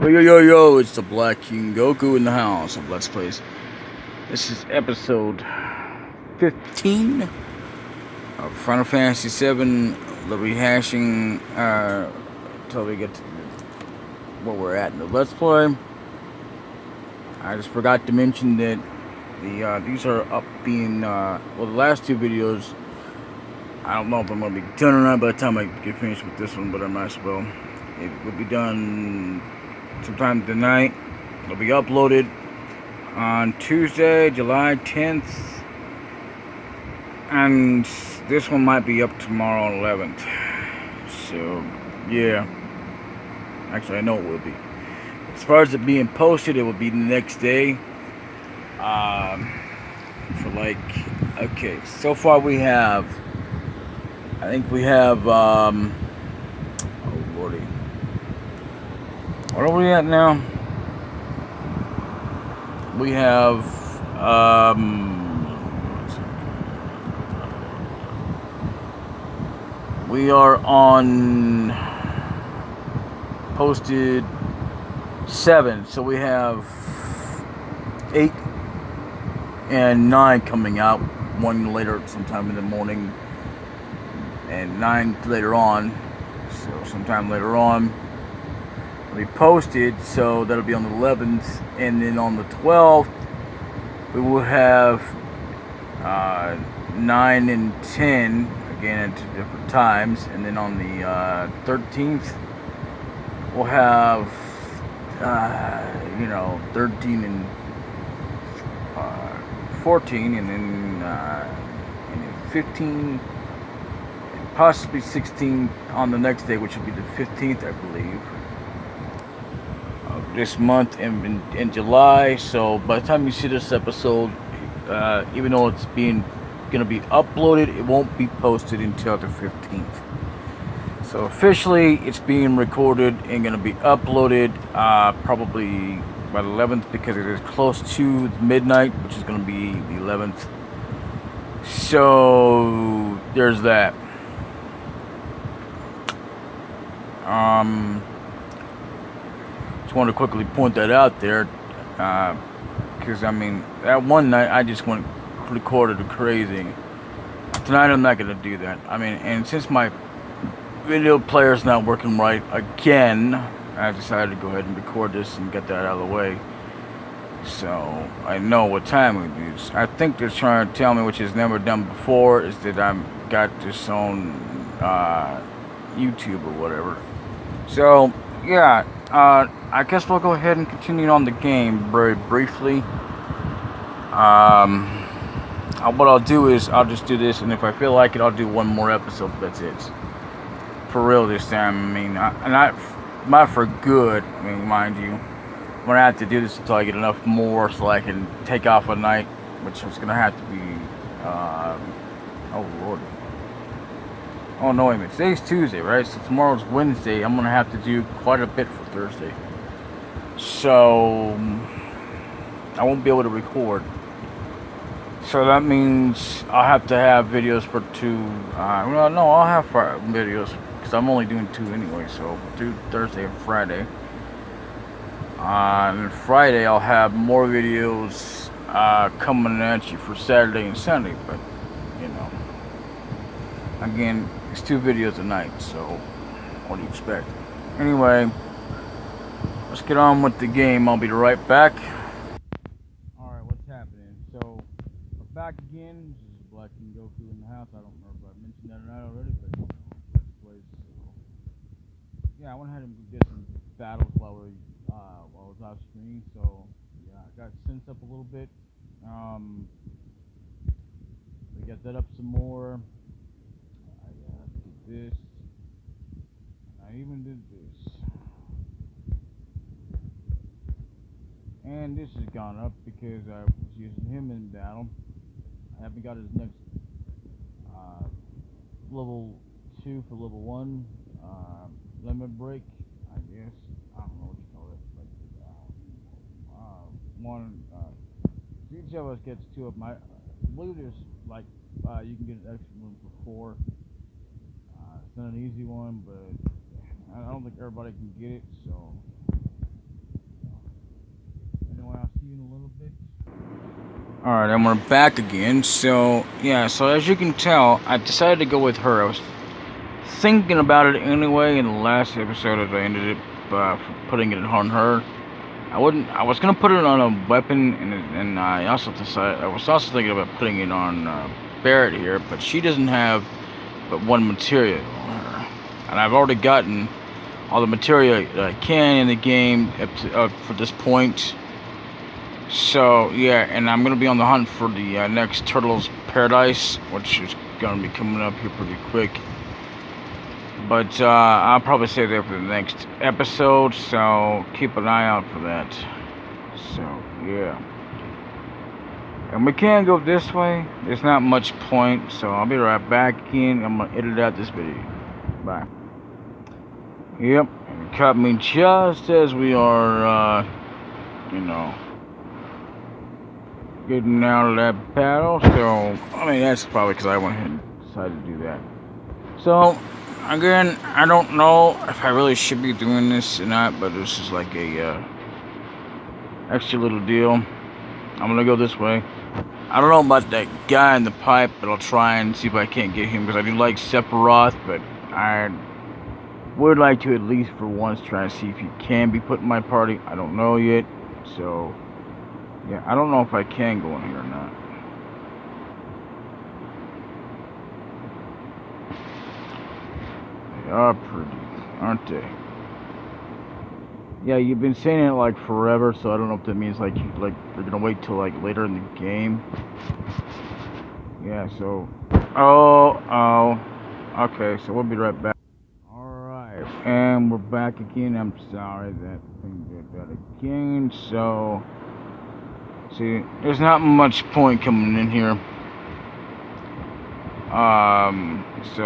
Yo, it's the Black King Goku in the house of Let's Plays. This is episode 15 of Final Fantasy VII, the rehashing, until we get to where we're at in the Let's Play. I just forgot to mention that these are up being, the last two videos, I don't know if I'm going to be done or not by the time I get finished with this one, but I might as well. It will be done sometime tonight. It'll be uploaded on Tuesday, July 10th, and this one might be up tomorrow on 11th. So, yeah. Actually, I know it will be. As far as it being posted, it will be the next day. Okay, so far we have, oh lordy. What are we at now? We have, we are on posted 7, so we have 8 and 9 coming out, 1 later sometime in the morning, and 9 later on, so sometime later on. Be posted, so that'll be on the 11th, and then on the 12th we will have 9 and 10 again at different times, and then on the 13th we'll have 13 and 14, and then 15 and possibly 16 on the next day, which will be the 15th, I believe, this month in July. So by the time you see this episode, even though it's gonna be uploaded, it won't be posted until the 15th. So officially it's being recorded and gonna be uploaded probably by the 11th, because it is close to midnight, which is gonna be the 11th. So there's that. Just want to quickly point that out there, because I mean, that one night I just went recorded crazy. Tonight I'm not gonna do that. I mean, and since my video player's not working right again, I decided to go ahead and record this and get that out of the way, so I know what time it is. I think they're trying to tell me, which is never done before, is that I've got this on YouTube or whatever. So yeah. I guess we'll go ahead and continue on the game very briefly. What I'll do is I'll just do this, and if I feel like it, I'll do one more episode. That's it. For real this time. I mean, not for good. I mean, mind you, I'm gonna have to do this until I get enough more so I can take off a night, which is gonna have to be. Oh lord. Oh no, wait a minute. Today's Tuesday, right? So tomorrow's Wednesday. I'm gonna have to do quite a bit for Thursday. So I won't be able to record. So that means I'll have to have videos for 2. Well, no, I'll have 5 videos, because I'm only doing 2 anyway. So I'll do Thursday and Friday. And Friday I'll have more videos coming at you for Saturday and Sunday. But again, it's 2 videos a night, so what do you expect? Anyway, let's get on with the game. I'll be right back. Alright, what's happening? So, we're back again. This is Black King Goku in the house. I don't know if I mentioned that or not already, but this place. So, yeah, I went ahead and did some battles while I was off screen. So, yeah, I got synced up a little bit. We got that up some more. This, I even did this, and this has gone up because I was using him in battle. I haven't got his next level 2 for level 1 limit break, I guess. I don't know what you call it, but each of us gets 2 of them. I believe there's like you can get an extra one for 4. It's not an easy one, but I don't think everybody can get it, so Alright, and we're back again. So, yeah, so as you can tell, I decided to go with her. I was thinking about it anyway in the last episode as I ended up putting it on her. I was gonna put it on a weapon, and I was also thinking about putting it on Barrett here, but she doesn't have but one material on her. And I've already gotten all the material that I can in the game up for this point. So, yeah, and I'm going to be on the hunt for the next Turtles Paradise, which is going to be coming up here pretty quick. But I'll probably save that for the next episode, so keep an eye out for that. So, yeah. And we can go this way. There's not much point, so I'll be right back again. I'm going to edit out this video. Bye. Yep, it caught me just as we are, getting out of that battle, so I mean that's probably because I went ahead and decided to do that. So again, I don't know if I really should be doing this or not, but this is like a extra little deal. I'm gonna go this way. I don't know about that guy in the pipe, but I'll try and see if I can't get him, because I do like Sephiroth, but I would like to at least for once try and see if he can be put in my party. I don't know yet, so yeah, I don't know if I can go in here or not. They are pretty, aren't they? Yeah, you've been saying it like forever, so I don't know if that means like you're gonna wait till like later in the game. Yeah, so okay, so we'll be right back. Alright, and we're back again. I'm sorry that thing did that again, so see, there's not much point coming in here. So,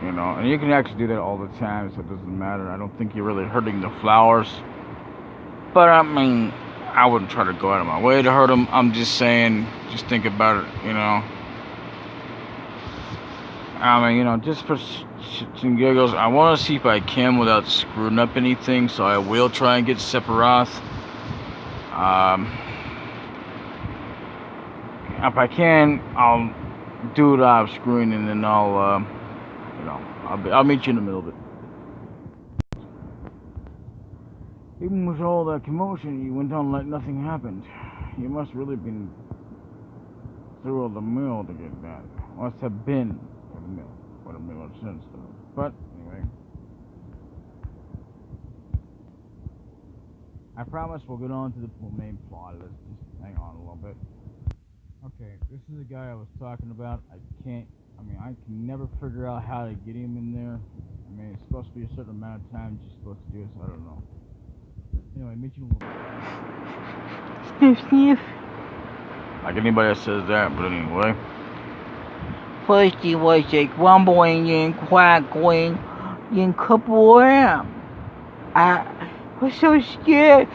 and you can actually do that all the time, so it doesn't matter. I don't think you're really hurting the flowers. But, I mean, I wouldn't try to go out of my way to hurt them. I'm just saying, just think about it, I mean, just for shits and giggles, I want to see if I can without screwing up anything, so I will try and get Sephiroth. If I can, I'll do it off screen, and then I'll meet you in the middle of it. Even with all that commotion, you went on like nothing happened. You must really been through all the mill to get that. Must have been for the mill. What a mill of sense, though. But anyway, I promise we'll get on to the main plot. Let's just hang on a little bit. Okay, this is the guy I was talking about. I can never figure out how to get him in there. I mean, it's supposed to be a certain amount of time you're supposed to do it, so I don't know. Anyway, meet you in a little bit. Sniff, sniff. Like anybody that says that, but anyway. First it was a grumbling and quackling and kablam. I was so scared.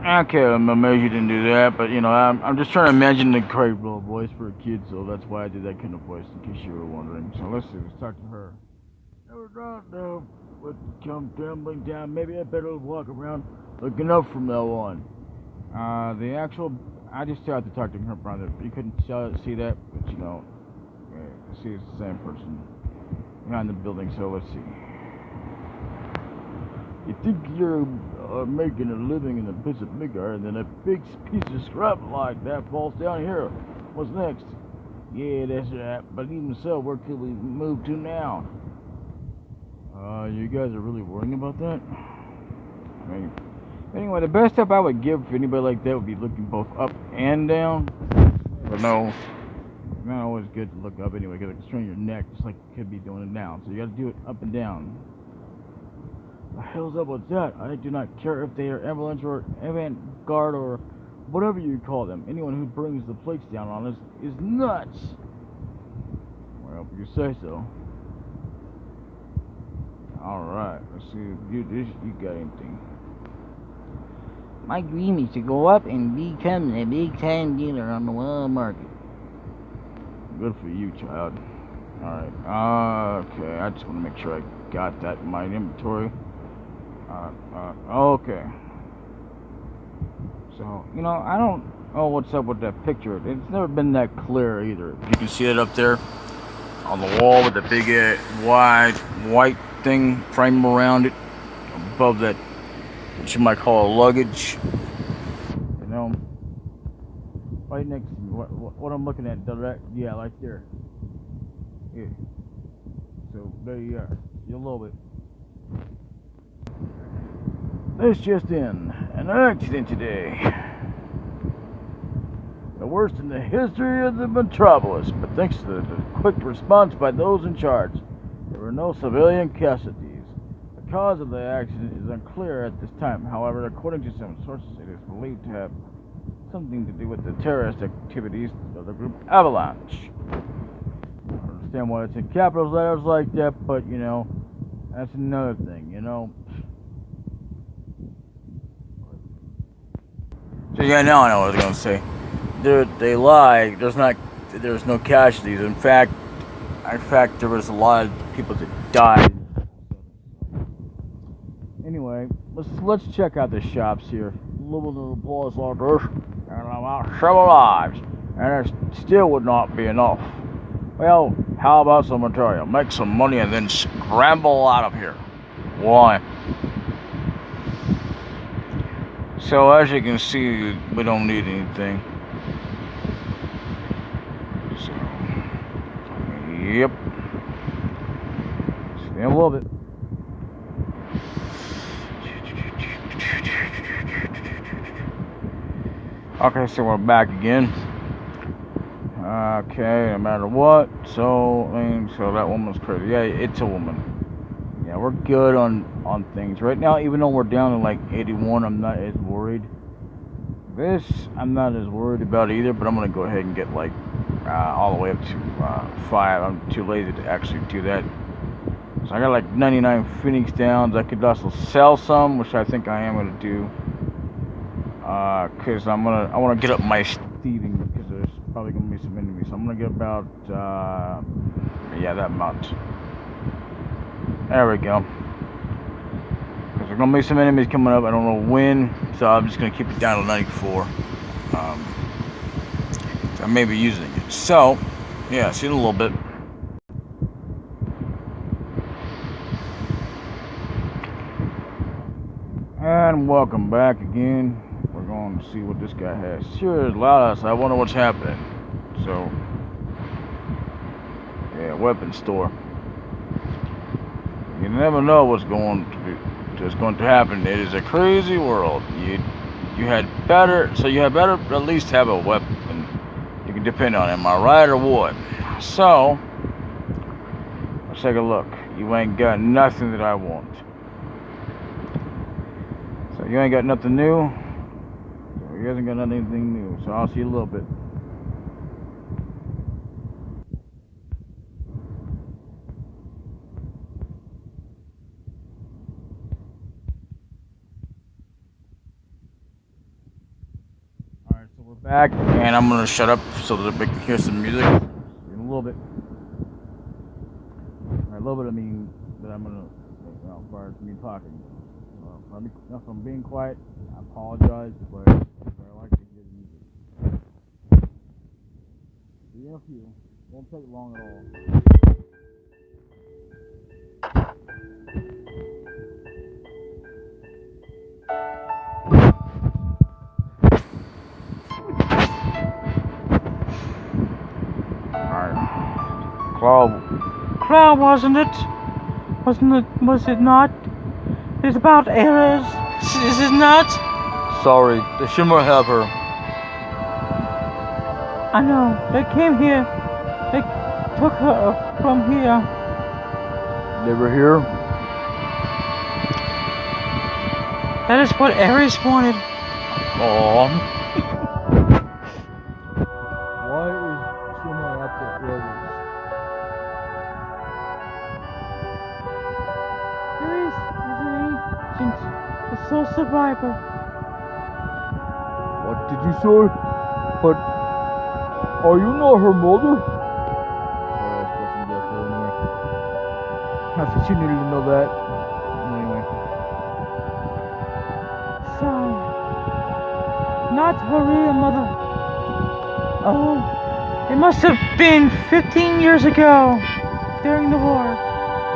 Okay, I'm amazed you didn't do that, but I'm just trying to imagine the great little voice for a kid, so that's why I did that kind of voice, in case you were wondering. So let's talk to her. Never thought though, would come tumbling down. Maybe I better walk around looking up from now on. I just tried to talk to her brother. You couldn't see that, but see it's the same person behind the building. So let's see. You think you're making a living in a piece of Midgard, and then a big piece of scrap like that falls down here. What's next? Yeah, that's right. But even so, where could we move to now? You guys are really worrying about that? I mean, anyway, the best tip I would give for anybody like that would be looking both up and down. But no, it's not always good to look up anyway, because it can strain your neck just like you could be doing it down. So you gotta do it up and down. The hell's up with that? I do not care if they are avalanche or avant-garde or whatever you call them. Anyone who brings the plates down on us is nuts. Well, if you say so. Alright, let's see if you got anything. My dream is to go up and become a big-time dealer on the world market. Good for you, child. Alright, okay, I just want to make sure I got that in my inventory. Okay. So, I don't Oh, what's up with that picture? It's never been that clear either. You can see it up there on the wall with the big wide white thing frame around it above that, what you might call a luggage. You know, right next to me. What I'm looking at, direct, yeah, right there. Yeah. So there you are. See a little bit. This just in, an accident today. The worst in the history of the metropolis, but thanks to the quick response by those in charge, there were no civilian casualties. The cause of the accident is unclear at this time. However, according to some sources, it is believed to have something to do with the terrorist activities of the group Avalanche. I don't understand why it's in capital letters like that, but you know, that's another thing, you know. So yeah, now I know what I was gonna say. They lie. There's no casualties. In fact, there was a lot of people that died. Anyway, let's check out the shops here. Living in a place like this, and about 7 lives, and it still would not be enough. Well, how about some material? Make some money and then scramble out of here. Why? So as you can see, we don't need anything. So, yep. See a little bit. Okay, so we're back again. Okay, no matter what. So that woman's crazy. Yeah, it's a woman. Yeah, we're good on things right now. Even though we're down to like 81, I'm not as worried. This I'm not as worried about either. But I'm gonna go ahead and get like all the way up to 5. I'm too lazy to actually do that. So I got like 99 Phoenix Downs. I could also sell some, which I think I am gonna do. Cause I wanna get up my thieving because there's probably gonna be some enemies. So I'm gonna get about yeah, that amount. There we go. Because there's gonna be some enemies coming up. I don't know when, so I'm just gonna keep it down to 94. So I may be using it. So yeah, see it a little bit. And welcome back again. We're going to see what this guy has. Sure, Lalas, I wonder what's happening. So, yeah, weapon store. You never know what's going to happen. It is a crazy world. You had better at least have a weapon you can depend on. Am I right or what? So, let's take a look. You ain't got nothing that I want. So you ain't got nothing new. So he hasn't got anything new. So I'll see you a little bit. Alright, so we're back, and I'm gonna shut up so that we can hear some music in a little bit. A little bit, I mean, that I'm gonna, as far as me talking. If I'm being quiet, I apologize, but I like to hear the music. See if you won't take long at all. Alright. Claw, wasn't it? Was it not? It's about Aeris. Is it not? Sorry, the Shimmer have her. I know. They came here. They took her from here. They were here? That is what Aeris wanted. Aww. Why is Shimmer after Aeris? Aeris is an ancient, a soul survivor. What did you say? But are you not her mother? Sorry, I was supposed to guess that anyway. I thought you needed to know that. Anyway. So, not her real mother. Oh, it must have been 15 years ago, during the war.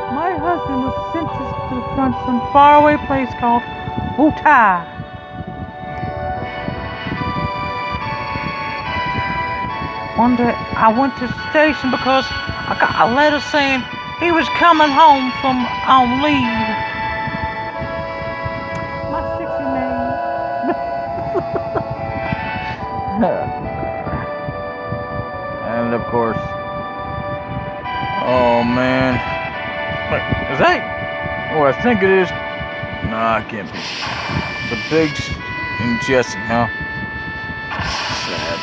My husband was sent to the front to some faraway place called Utah. One day, I went to the station because I got a letter saying he was coming home from on leave. My sexy man. And of course, oh man, wait, is that? Oh, I think it is. Nah, it can't be. The pigs ingesting, huh? Sad.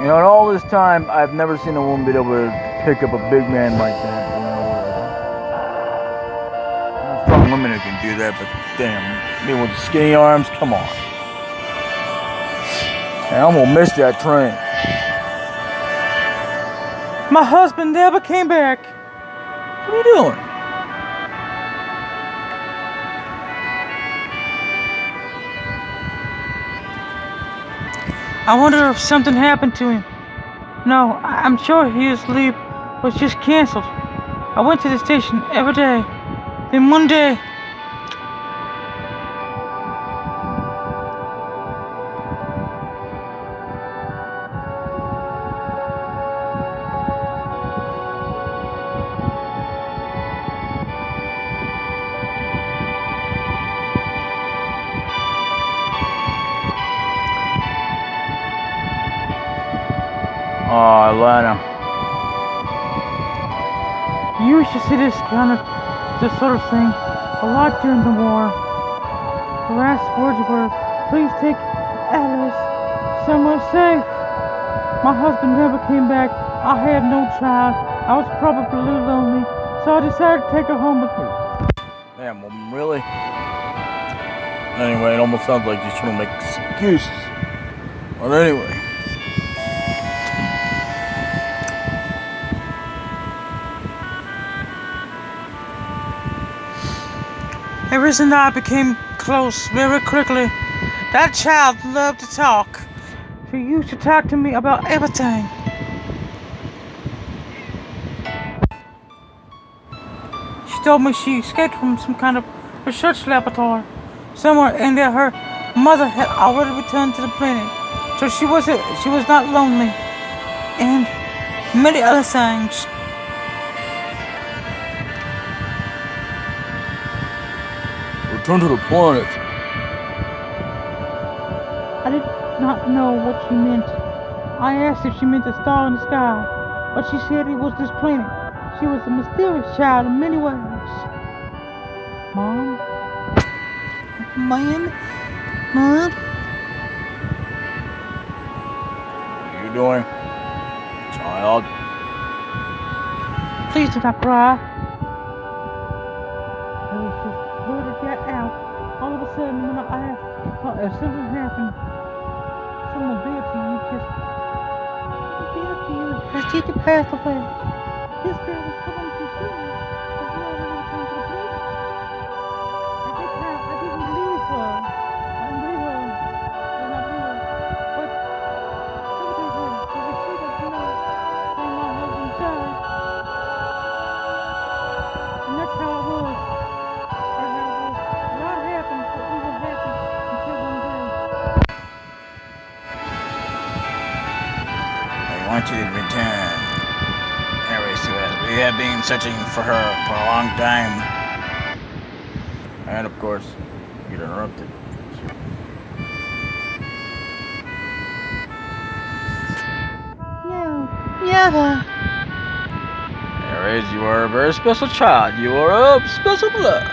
You know, in all this time, I've never seen a woman be able to pick up a big man like that. There's strong women who can do that, but damn, me with the skinny arms, come on. Hey, I'm gonna miss that train. My husband never came back. What are you doing? I wonder if something happened to him. No, I'm sure his leave was just canceled. I went to the station every day. Then one day, Oh, Atlanta. you used to see this sort of thing a lot during the war. The last words were, "Please take Aeris somewhere safe." My husband never came back. I had no child. I was probably a little lonely, so I decided to take her home with me. Damn, well, really? Anyway, it almost sounds like he's trying to make excuses. But anyway. Aeris and I became close very quickly. That child loved to talk. She used to talk to me about everything. She told me she escaped from some kind of research laboratory somewhere, and that her mother had already returned to the planet, so she was not lonely, and many other things. Return to the planet. I did not know what she meant. I asked if she meant a star in the sky, but she said it was this planet. She was a mysterious child in many ways. Mom? Mom? What are you doing, child? Please do not cry. I was just blurted that out. All of a sudden, when I asked if something happened, someone dead to you, just dead to you, as she could pass away. This girl was coming too soon. But we already returned to the place. At that time, I didn't believe her. I didn't believe her. I did not believe her. But something happened. So we see that, saying my husband died. And that's how it was. And how it was. A lot happened, but we were happy until one day. I want you to return, Aeris, to us. We have been searching for her for a long time. And of course, you interrupted. No, never. Aeris, you are a very special child. You are of special blood.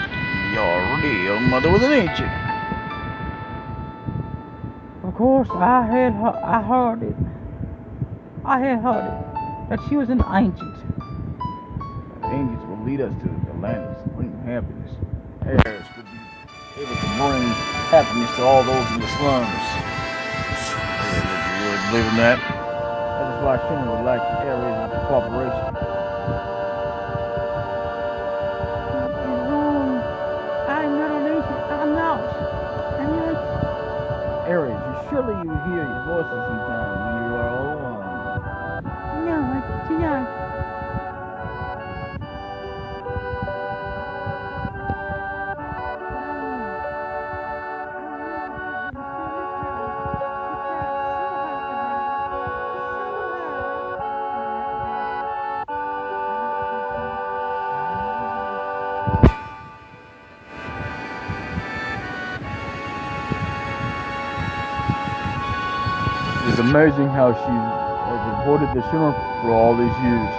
You're real mother with an angel. Of course, I had heard it that she was an ancient. angels will lead us to the land of supreme happiness. Aeris will be able to bring happiness to all those in the slums. You really believe in that? That is why Shimmer would like Aeris' cooperation. You're wrong. I'm not an agent. I'm not. I'm like... Aeris, surely you hear your voices sometimes when you are all alone. No, I do not. It's amazing how she has avoided the Shimmer for all these years.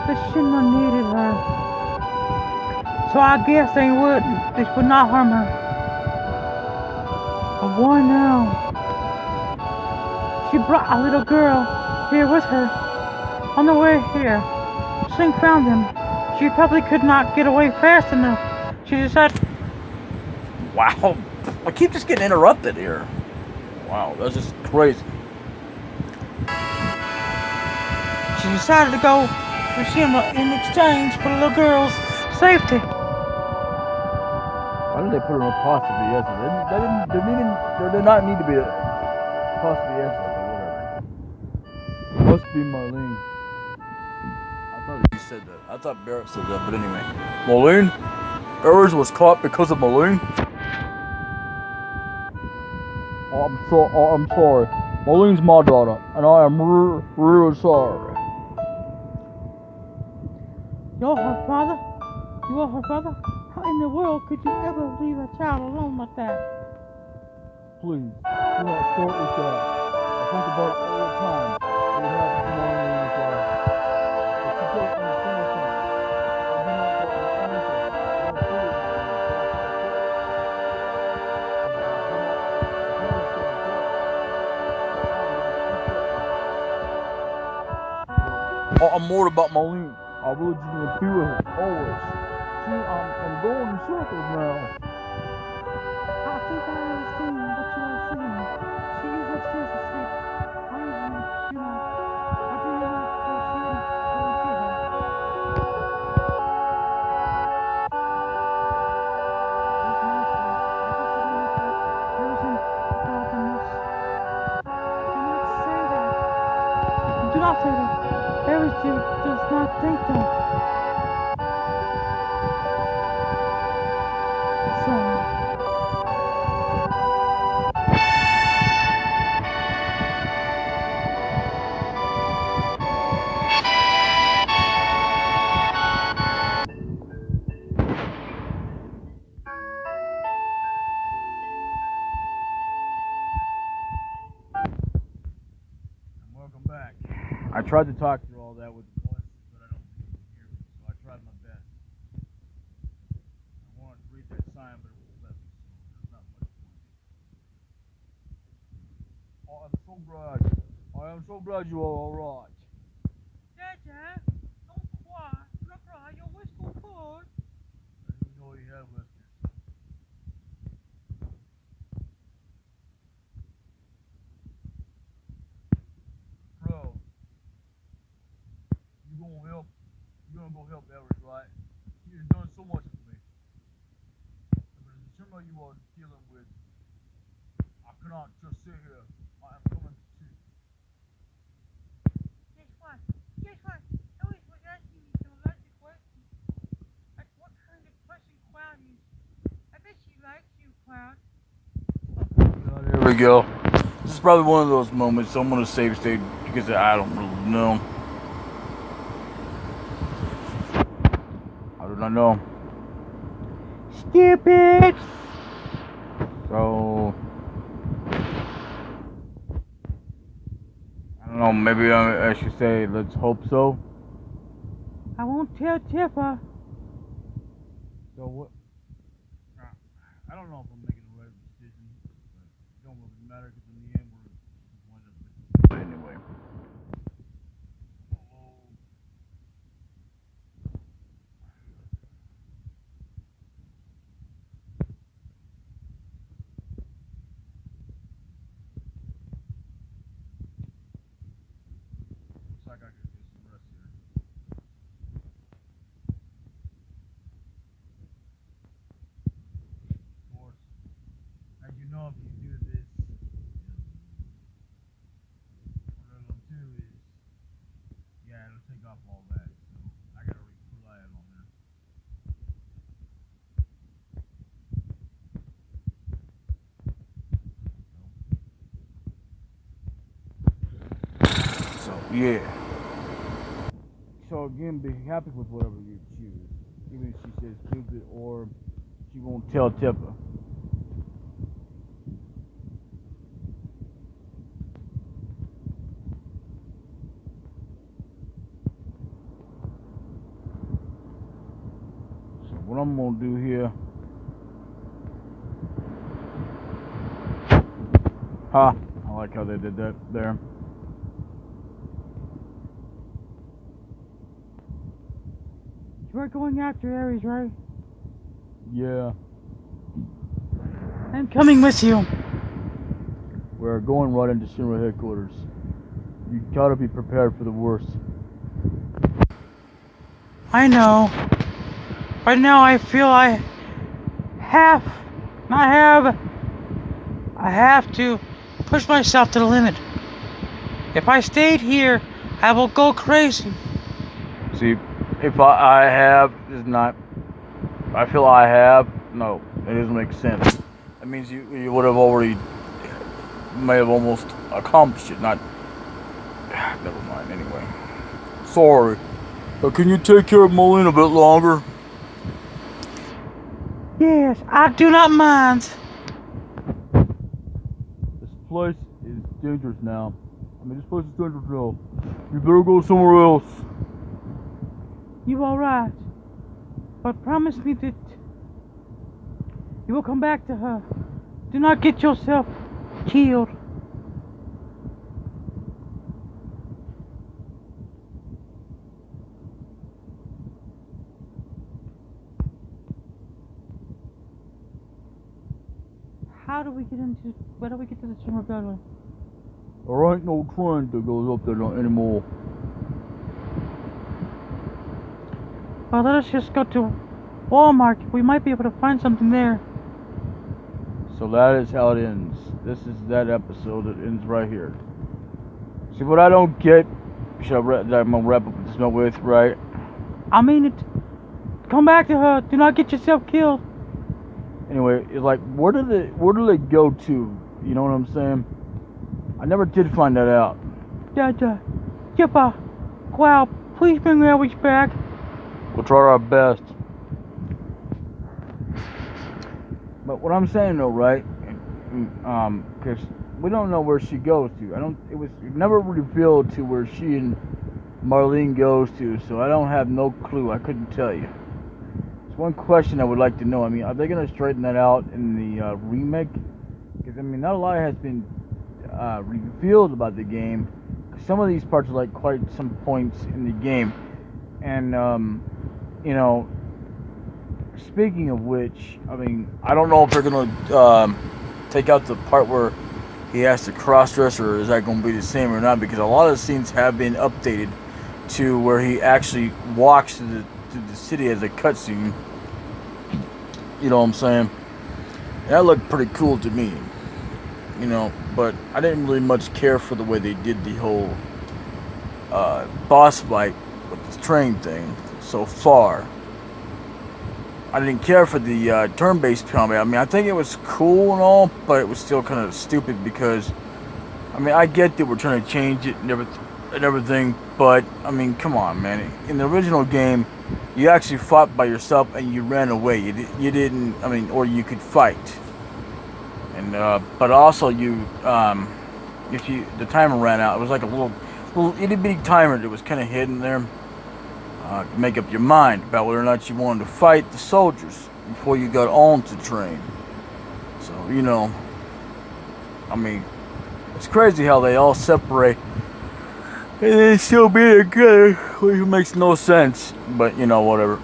The Shinra needed her. So I guess this would not harm her. But why now? She brought a little girl here with her. On the way here, Sing found them. She probably could not get away fast enough. She decided... Wow, I keep just getting interrupted here. Wow, that's just crazy. She decided to go for Shinra in exchange for the little girl's safety. Why did they put her on possibly yes? There did not need to be a possibly yes or whatever. It must be Marlene. I thought he said that. I thought Barrett said that, but anyway. Marlene? Aeris was caught because of Marlene? I'm sorry. Marlene's my daughter, and I am real sorry. You're her father? You are her father? How in the world could you ever leave a child alone like that? Please, do not start with that. I think about it all the time. What happened to Marlene in this life. But you don't understand something. I do not want to answer. I don't feel it. I'm worried about Marlene. I really just want to be with her, always. See, I'm going in circles now. I think I understand what you are saying. She is upstairs asleep. I usually do not. I do not go see her. Do not say that. Aeris does not think that. Sorry. Welcome back. I tried to talk through all that with the voices, but I don't think you can hear me, so I tried my best. I wanted to read that sign, but it won't let me, so there's not much point. Oh, I'm so glad. I am so glad you are alright. Dada, don't cry. Don't cry. Your wish will fall. I didn't know you had whiskers. Bro, you gonna help? You gonna go help Aeris, right? You've done so much for me. But the Shimmer you are dealing with, I cannot just sit here. I am coming to see. Guess what? Aeris was asking me some lots of questions. Like what kind of person Cloud is. I bet she likes you, Cloud. There we go. This is probably one of those moments, so I'm gonna save state because I don't really know. I do not know. Stupid! So I don't know. Maybe I should say, let's hope so. I won't tell Tipper. So what? I don't know if I'm making the right decision, but it don't really matter because in the end we're going to. But anyway. Hello. like I could get some rest here. Of course, as you know, if you do this, what it'll do is, yeah, it'll take off all that. So I gotta rely on there. So yeah. So again, be happy with whatever you choose, even if she says stupid or she won't tell Tippa. So what I'm gonna do here, I like how they did that there. We're going after Aeris, right? Yeah, I'm coming with you. we're going right into Shinra headquarters. You gotta be prepared for the worst. I know. Right now I feel I have to push myself to the limit. If I stayed here, I will go crazy. See, if I have is not, I feel I have, no, it doesn't make sense. That means you would have already, may have almost accomplished it, not, never mind, anyway. Sorry, but can you take care of Moline a bit longer? Yes, I do not mind. This place is dangerous now. This place is dangerous now. You better go somewhere else. You alright? But promise me that you will come back to her. Do not get yourself killed. How do we get to the Chamber of God? There ain't no train that goes up there anymore. Well, let us just go to Walmart. We might be able to find something there. So that is how it ends. This is that episode that ends right here. See, what I don't get, I'm gonna wrap up this note with, right? I mean it. Come back to her. Do not get yourself killed. Anyway, it's like, where do they go to? You know what I'm saying? I never did find that out. Yippa. Wow, please bring Aeris back. We'll try our best. But what I'm saying though, right? Because we don't know where she goes to. It was never revealed to where she and Marlene goes to, so I don't have no clue. I couldn't tell you. It's one question I would like to know. I mean, are they gonna straighten that out in the remake? Because I mean, not a lot has been revealed about the game. Some of these parts are like quite some points in the game, and you know. Speaking of which, I mean, I don't know if they're gonna take out the part where he has to cross-dress, or is that gonna be the same or not? Because a lot of the scenes have been updated to where he actually walks to the city as a cutscene. You know what I'm saying? That looked pretty cool to me. You know, but I didn't really much care for the way they did the whole boss fight with the train thing so far. I didn't care for the turn-based combat. I mean, I think it was cool and all, but it was still kind of stupid because, I mean, I get that we're trying to change it and everything, but, I mean, come on, man. In the original game, you actually fought by yourself and you ran away. You didn't, I mean, or you could fight. And, but also if the timer ran out, it was like a little itty-bitty timer that was kind of hidden there. Make up your mind about whether or not you wanted to fight the soldiers before you got on to train. So, you know, I mean, it's crazy how they all separate and then still be together, which makes no sense, but, you know, whatever.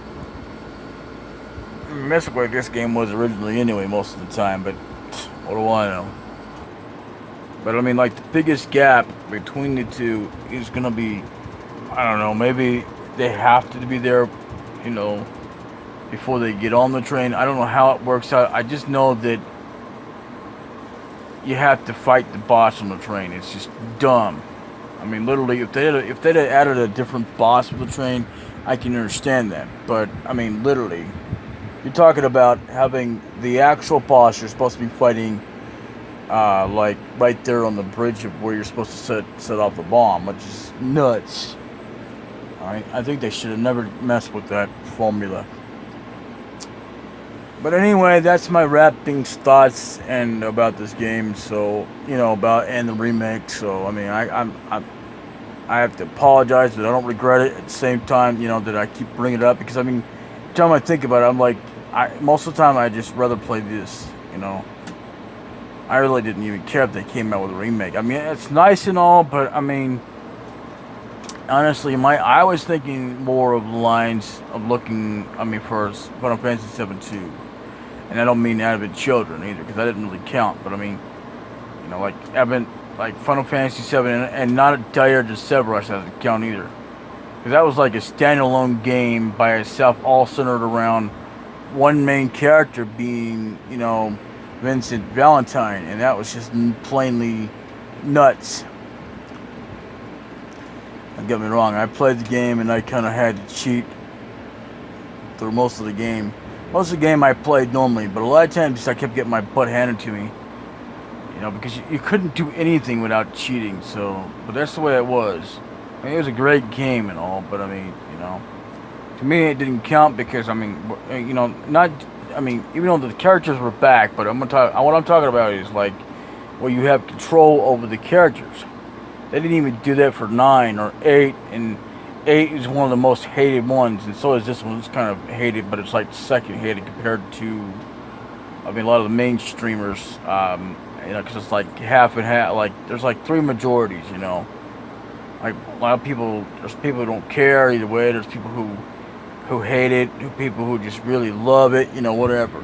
I mean, that's the way this game was originally anyway, most of the time, but what do I know? But, I mean, like, the biggest gap between the two is going to be I don't know, maybe they have to be there, you know, before they get on the train. I don't know how it works out. I just know that you have to fight the boss on the train. It's just dumb. I mean, literally, if they'd have added a different boss for the train, I can understand that. But I mean, literally, you're talking about having the actual boss you're supposed to be fighting, like right there on the bridge of where you're supposed to set off the bomb, which is nuts. Alright, I think they should have never messed with that formula. But anyway, that's my wrapping thoughts and about this game. So, you know, and the remake. So I mean, I have to apologize, but I don't regret it. At the same time, you know, that I keep bringing it up, because I mean, every time I think about it, I'm like, most of the time I just rather play this. You know, I really didn't even care if they came out with a remake. I mean, it's nice and all, but I mean, honestly, I was thinking more of lines of looking. I mean, for Final Fantasy 7-2. And I don't mean out of it children either, because I didn't really count. But I mean, you know, like Final Fantasy 7 and not Dire to Cerberus doesn't count either, because that was like a standalone game by itself, all centered around one main character being, you know, Vincent Valentine, and that was just plainly nuts. Don't get me wrong, I played the game and I kind of had to cheat through most of the game. Most of the game I played normally, but a lot of times I kept getting my butt handed to me. You know, because you couldn't do anything without cheating, so... But that's the way it was. I mean, it was a great game and all, but I mean, you know... To me, it didn't count because, I mean, you know, not... I mean, even though the characters were back, but what I'm talking about is, like, where you have control over the characters. They didn't even do that for 9 or 8, and 8 is one of the most hated ones, and so is this one. It's kind of hated, but it's like second hated compared to, I mean, a lot of the mainstreamers, you know, because it's like half and half. Like, there's like 3 majorities, you know. Like, a lot of people, there's people who don't care either way. There's people who hate it, people who just really love it, you know, whatever.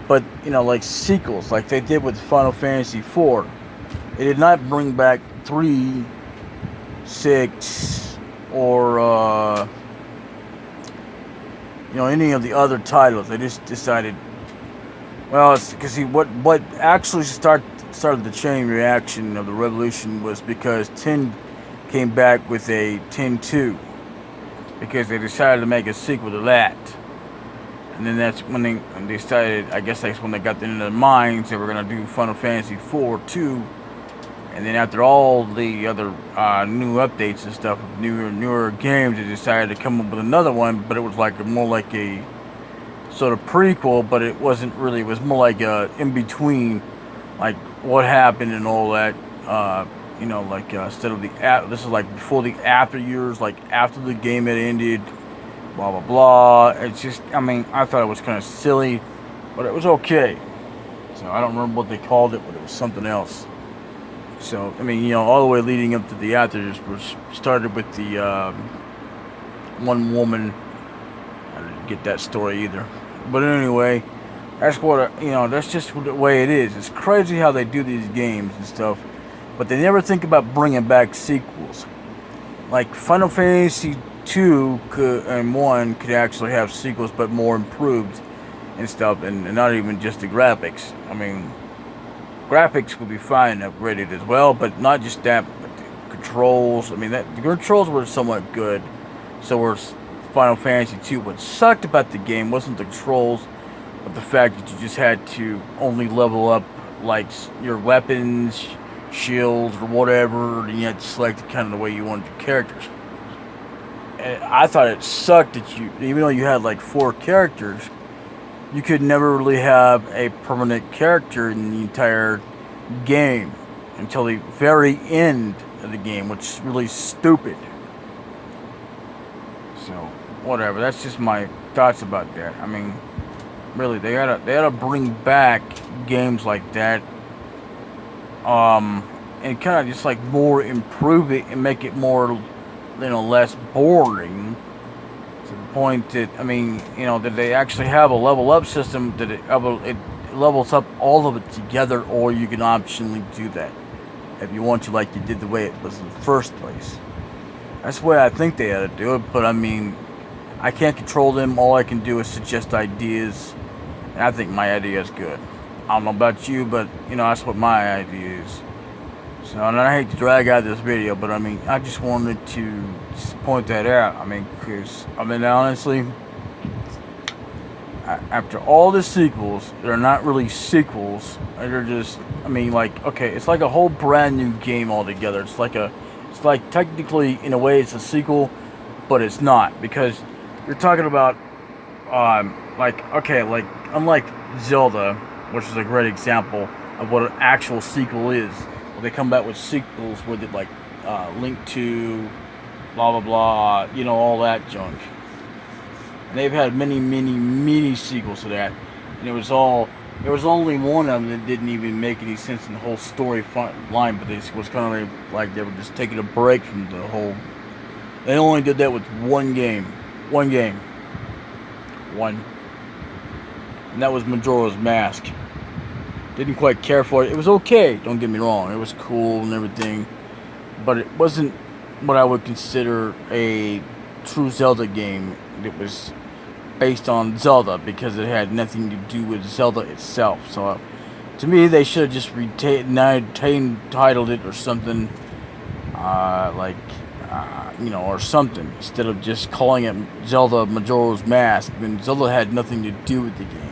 But, you know, like sequels, like they did with Final Fantasy 4, it did not bring back 3, 6, or you know, any of the other titles. They just decided, well, it's because what actually started the chain reaction of the revolution was because 10 came back with a 10-2, because they decided to make a sequel to that. And then that's when they decided, I guess that's when they got into their minds they were going to do Final Fantasy 4-2. And then after all the other new updates and stuff, newer games, they decided to come up with another one, but it was like more like a sort of prequel, but it wasn't really. It was more like a in between, like what happened and all that. You know, like instead of this is like before the after years, like after the game had ended, blah blah blah. It's just, I mean, I thought it was kind of silly, but it was okay. So I don't remember what they called it, but it was something else. So, I mean, you know, all the way leading up to the after started with the one woman. I didn't get that story either. But anyway, that's what, you know, that's just the way it is. It's crazy how they do these games and stuff, but they never think about bringing back sequels. Like Final Fantasy 2 and 1 could actually have sequels, but more improved and stuff, and not even just the graphics. I mean, graphics would be fine and upgraded as well, but not just that, but the controls. I mean, the controls were somewhat good. So were Final Fantasy 2. What sucked about the game wasn't the controls, but the fact that you just had to only level up, like, your weapons, shields, or whatever, and you had to select kind of the way you wanted your characters. And I thought it sucked that even though you had like 4 characters, you could never really have a permanent character in the entire game until the very end of the game, which is really stupid. So, whatever. That's just my thoughts about that. I mean, really, they gotta bring back games like that, and kind of just like more improve it and make it more, you know, less boring. To the point that, I mean, you know, that they actually have a level up system that it levels up all of it together, or you can optionally do that if you want to, like you did the way it was in the first place. That's the way I think they ought to do it, but I mean, I can't control them. All I can do is suggest ideas, and I think my idea is good. I don't know about you, but, you know, that's what my idea is. So, and I hate to drag out this video, but I mean, I just wanted to just point that out. I mean, because, I mean, honestly, after all the sequels, they're not really sequels. They're just, I mean, like, okay, it's like a whole brand new game altogether. It's like technically, in a way, it's a sequel, but it's not, because you're talking about, like, okay, like, unlike Zelda, which is a great example of what an actual sequel is. Well, they come back with sequels with it, like, Link to, blah, blah, blah, you know, all that junk. And they've had many sequels to that. And there was only one of them that didn't even make any sense in the whole story line, but it was kind of like they were just taking a break from the whole. They only did that with one game. And that was Majora's Mask. Didn't quite care for it. It was okay, don't get me wrong. It was cool and everything. But it wasn't what I would consider a true Zelda game. It was based on Zelda because it had nothing to do with Zelda itself. So, to me, they should have just titled it or something, you know, or something, instead of just calling it Zelda Majora's Mask. I mean, Zelda had nothing to do with the game.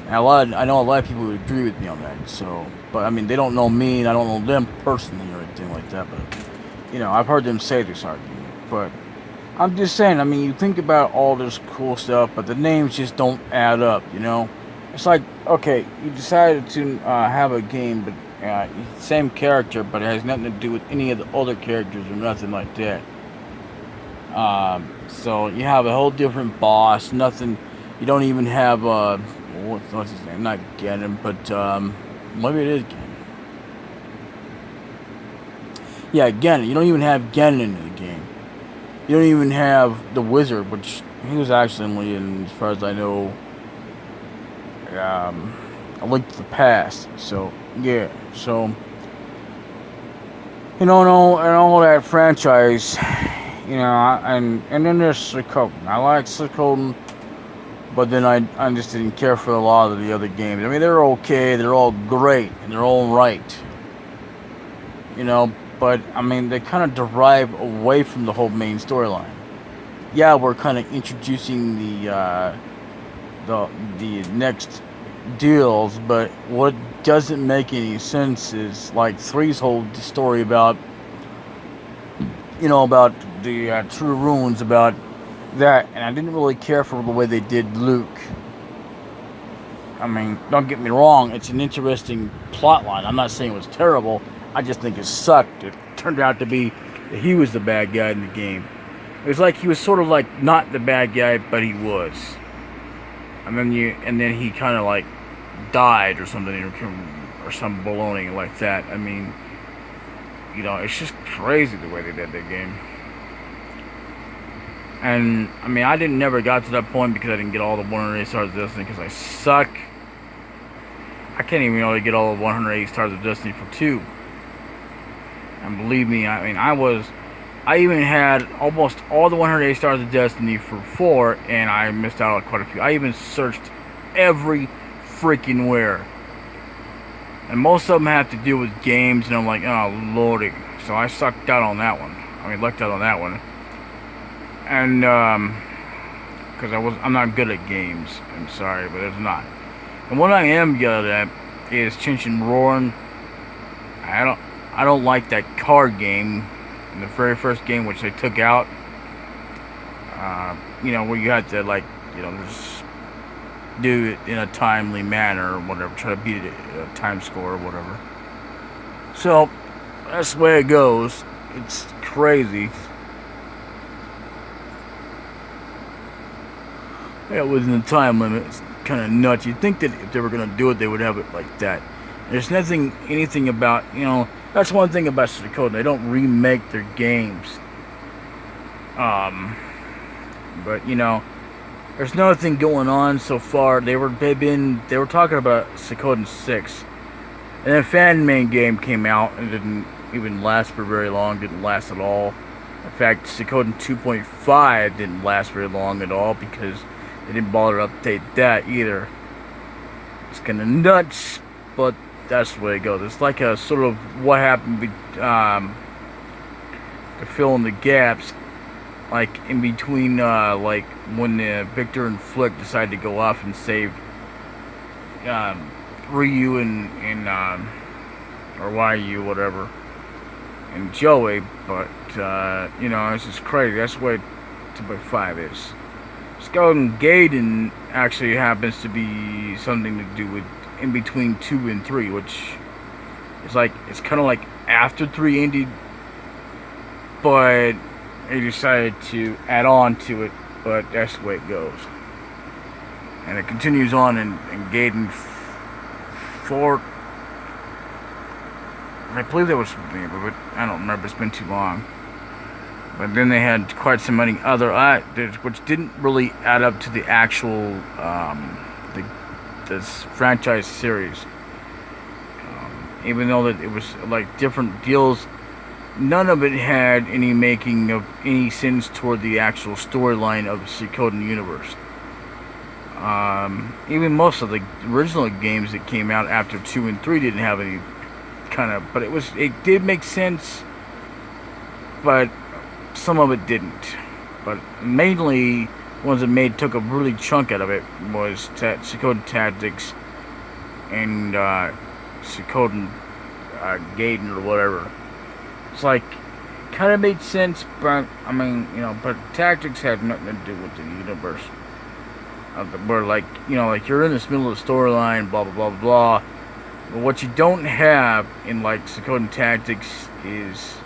And I know a lot of people would agree with me on that. So, but I mean, they don't know me, and I don't know them personally or anything like that. But, you know, I've heard them say this argument. But I'm just saying, I mean, you think about all this cool stuff, but the names just don't add up, you know? It's like, okay, you decided to have a game, but same character, but it has nothing to do with any of the other characters or nothing like that. So you have a whole different boss, nothing, you don't even have, what's his name? Not Ganon, but maybe it is Ganon. Yeah, Ganon. You don't even have Ganon in the game. You don't even have the wizard, which he was actually in, as far as I know, A Link to the Past. So, yeah. So, you know, and all that franchise, you know, and then there's Suikoden. I like Suikoden, but then I just didn't care for a lot of the other games. I mean, they're okay, they're all great, and they're all right. You know, but, I mean, they kind of derive away from the whole main storyline. Yeah, we're kind of introducing the next deals, but what doesn't make any sense is, like, 3's whole story about, you know, about the True Runes, about that, and I didn't really care for the way they did Luke. I mean, don't get me wrong, it's an interesting plot line. I'm not saying it was terrible, I just think it sucked. It turned out to be that he was the bad guy in the game. It was like he was sort of like not the bad guy, but he was. And then he kind of like died or something, or some baloney like that. I mean, you know, it's just crazy the way they did that game. And I mean, I never got to that point because I didn't get all the 108 stars of Destiny because I suck. I can't even really get all the 108 stars of Destiny for 2. And believe me, I mean, I even had almost all the 108 stars of Destiny for 4, and I missed out on quite a few. I even searched every freaking where. And most of them have to do with games, and I'm like, oh, lordy. So I sucked out on that one. I mean, lucked out on that one. And, because I'm not good at games. I'm sorry, but it's not. And what I am good at is Chinchin Roaring. I don't like that card game. In the very first game, which they took out, you know, where you had to, like, you know, just do it in a timely manner or whatever, try to beat a time score or whatever. So, that's the way it goes. It's crazy. Yeah, within the time limit, it's kind of nuts. You'd think that if they were going to do it, they would have it like that. There's anything about, you know, that's one thing about Suikoden. They don't remake their games. But, you know, there's another thing going on so far. They were talking about Suikoden 6. And then Fan Main game came out and didn't even last for very long. Didn't last at all. In fact, Suikoden 2.5 didn't last very long at all because they didn't bother to update that either. It's kind of nuts, but that's the way it goes. It's like a sort of what happened to fill in the gaps, like in between, like when Victor and Flick decided to go off and save Ryu and or YU, whatever, and Joey, but you know, it's just crazy. That's what 2.5 is. Suikoden Gaiden actually happens to be something to do with in between 2 and 3, which is like, it's kind of like after 3 ended, but they decided to add on to it, but that's the way it goes. And it continues on in Gaiden 4. I believe that was me, but I don't remember. It's been too long. But then they had quite so many other which didn't really add up to the actual this franchise series. Even though that it was like different deals, none of it had any making of any sense toward the actual storyline of the Suikoden universe. Even most of the original games that came out after 2 and 3 didn't have any kind of, but it did make sense, but some of it didn't. But mainly ones that took a really chunk out of it was Suikoden Tactics and Suikoden Gaiden or whatever. It's like, kind of made sense, but I mean, you know, but Tactics had nothing to do with the universe. Where, like, you know, like you're in this middle of the storyline, blah blah blah blah. But what you don't have in like Suikoden Tactics is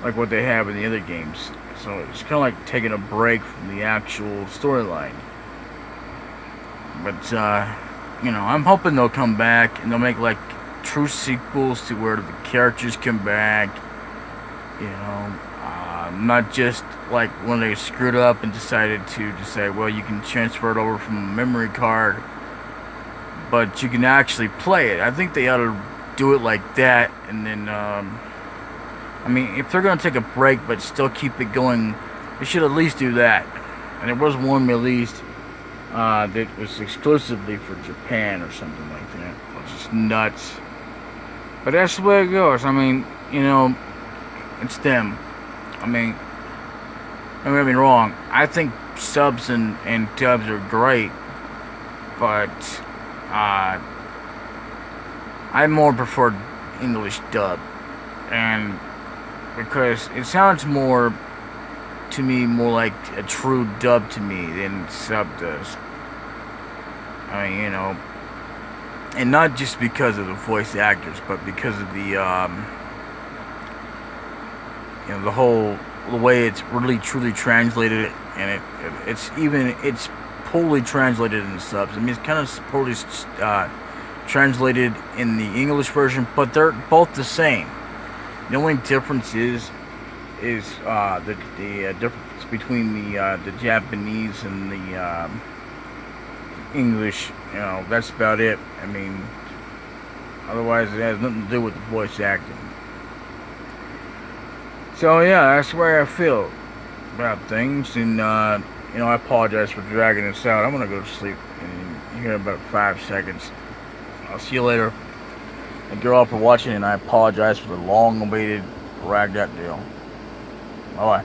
like what they have in the other games. So it's kind of like taking a break from the actual storyline. But you know, I'm hoping they'll come back and they'll make like true sequels to where the characters come back. You know, not just like when they screwed up and decided to just say, well, you can transfer it over from a memory card, but you can actually play it. I think they ought to do it like that, and then, I mean, if they're going to take a break but still keep it going, they should at least do that. And there was one released that was exclusively for Japan or something like that, which is nuts. But that's the way it goes. I mean, you know, it's them. I mean, don't get me wrong, I think subs and dubs are great, but I more prefer English dub, and because it sounds more to me more like a true dub to me than sub does. I mean, you know, and not just because of the voice actors, but because of the you know, the way it's really truly translated, and it's poorly translated in the subs. I mean, it's kind of poorly translated in the English version, but they're both the same. The only difference is the difference between the Japanese and the English. You know, that's about it. I mean, otherwise it has nothing to do with the voice acting. So yeah, that's the way I feel about things, and you know, I apologize for dragging this out. I'm gonna go to sleep here in about 5 seconds. I'll see you later. Thank you all for watching, and I apologize for the long-awaited, dragged-out deal. Bye bye.